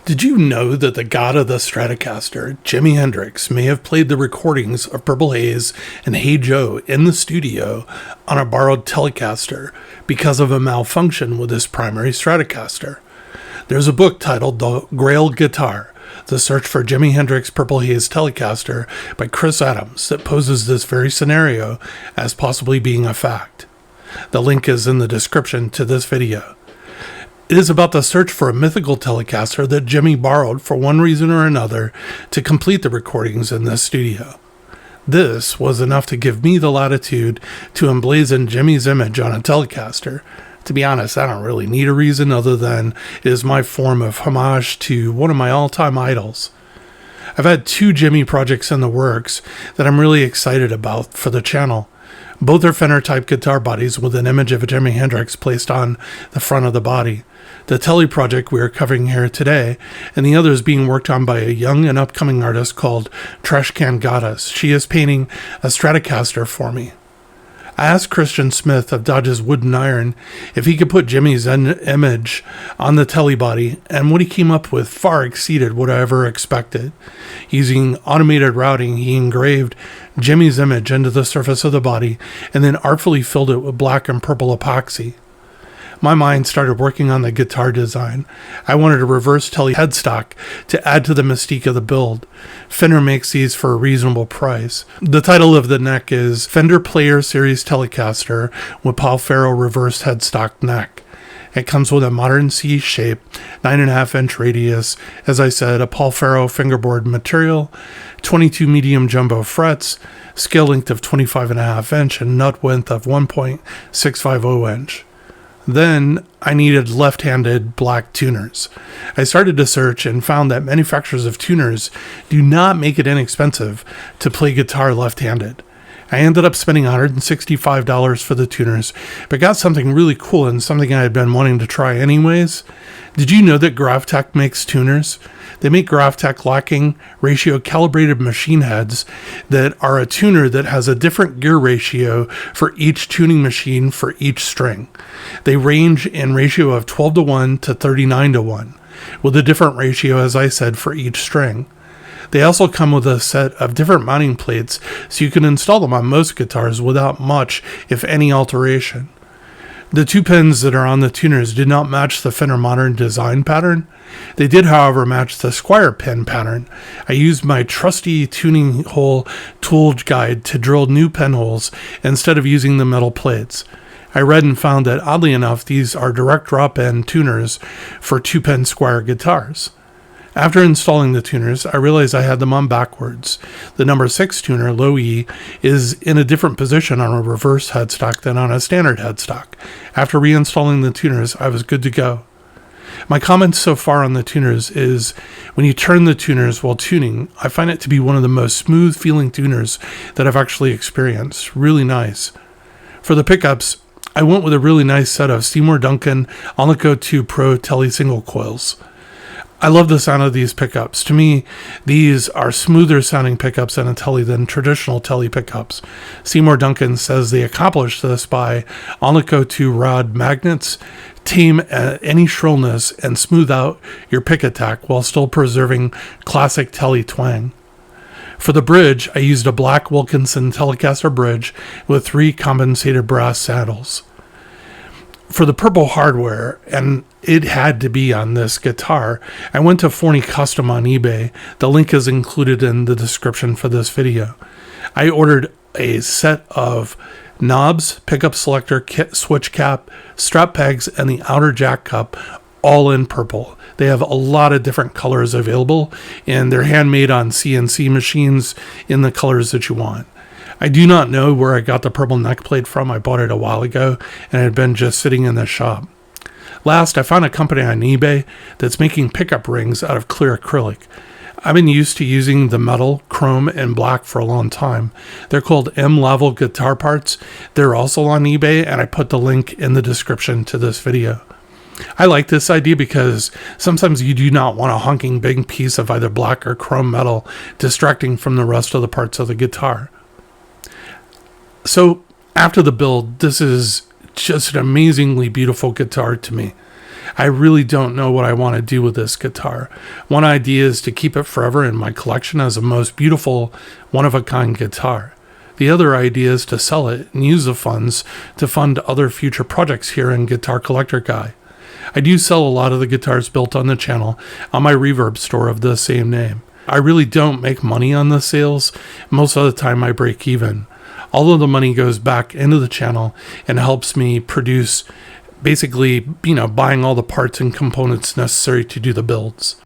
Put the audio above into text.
Did you know that the god of the Stratocaster, Jimi Hendrix, may have played the recordings of Purple Haze and Hey Joe in the studio on a borrowed Telecaster because of a malfunction with his primary Stratocaster? There's a book titled The Grail Guitar, The Search for Jimi Hendrix Purple Haze Telecaster by Chris Adams that poses this very scenario as possibly being a fact. The link is in the description to this video. It is about the search for a mythical Telecaster that Jimi borrowed for one reason or another to complete the recordings in this studio. This was enough to give me the latitude to emblazon Jimi's image on a Telecaster. To be honest, I don't really need a reason other than it is my form of homage to one of my all-time idols. I've had 2 Jimi projects in the works that I'm really excited about for the channel. Both are Fender-type guitar bodies with an image of Jimi Hendrix placed on the front of the body. The tele project we are covering here today, and the other is being worked on by a young and upcoming artist called Trashcan Goddess. She is painting a Stratocaster for me. I asked Christian Smith of Dodge's Wood and Iron if he could put Jimi's image on the tele body, and what he came up with far exceeded what I ever expected. Using automated routing, he engraved Jimi's image into the surface of the body and then artfully filled it with black and purple epoxy. My mind started working on the guitar design. I wanted a reverse tele headstock to add to the mystique of the build. Fender makes these for a reasonable price. The title of the neck is Fender Player Series Telecaster with Paul Ferro reversed headstock neck. It comes with a modern C shape, 9.5-inch radius, as I said, a Paul Ferro fingerboard material, 22 medium jumbo frets, scale length of 25.5-inch, and nut width of 1.650-inch. Then I needed left-handed black tuners. I started to search and found that manufacturers of tuners do not make it inexpensive to play guitar left-handed. I ended up spending $165 for the tuners, but got something really cool and something I had been wanting to try anyways. Did you know that Graftech makes tuners? They make Graftech locking ratio calibrated machine heads that are a tuner that has a different gear ratio for each tuning machine for each string. They range in ratio of 12:1 to 39:1, with a different ratio, as I said, for each string. They also come with a set of different mounting plates, so you can install them on most guitars without much, if any, alteration. The 2 pins that are on the tuners did not match the Fender Modern design pattern. They did, however, match the Squire pin pattern. I used my trusty tuning hole tool guide to drill new pinholes instead of using the metal plates. I read and found that, oddly enough, these are direct drop-in tuners for 2-pin Squire guitars. After installing the tuners, I realized I had them on backwards. The number 6 tuner, low E, is in a different position on a reverse headstock than on a standard headstock. After reinstalling the tuners, I was good to go. My comments so far on the tuners is, when you turn the tuners while tuning, I find it to be one of the most smooth feeling tuners that I've actually experienced. Really nice. For the pickups, I went with a really nice set of Seymour Duncan Alnico 2 Pro Tele single coils. I love the sound of these pickups. To me, these are smoother sounding pickups in a tele than traditional tele pickups. Seymour Duncan says they accomplish this by Alnico 2 rod magnets, tame any shrillness, and smooth out your pick attack while still preserving classic tele twang. For the bridge, I used a black Wilkinson Telecaster bridge with 3 compensated brass saddles. For the purple hardware, and it had to be on this guitar, I went to Forney Custom on eBay. The link is included in the description for this video. I ordered a set of knobs, pickup selector, switch cap, strap pegs, and the outer jack cup, all in purple. They have a lot of different colors available, and they're handmade on CNC machines in the colors that you want. I do not know where I got the purple neck plate from. I bought it a while ago, and it had been just sitting in the shop. Last, I found a company on eBay that's making pickup rings out of clear acrylic. I've been used to using the metal, chrome, and black for a long time. They're called emblazon guitar parts. They're also on eBay, and I put the link in the description to this video. I like this idea because sometimes you do not want a honking big piece of either black or chrome metal distracting from the rest of the parts of the guitar. So after the build, this is just an amazingly beautiful guitar to me. I really don't know what I want to do with this guitar. One idea is to keep it forever in my collection as a most beautiful, one-of-a-kind guitar. The other idea is to sell it and use the funds to fund other future projects here in Guitar Collector Guy. I do sell a lot of the guitars built on the channel on my Reverb store of the same name. I really don't make money on the sales. Most of the time I break even. All of the money goes back into the channel and helps me produce, basically, buying all the parts and components necessary to do the builds.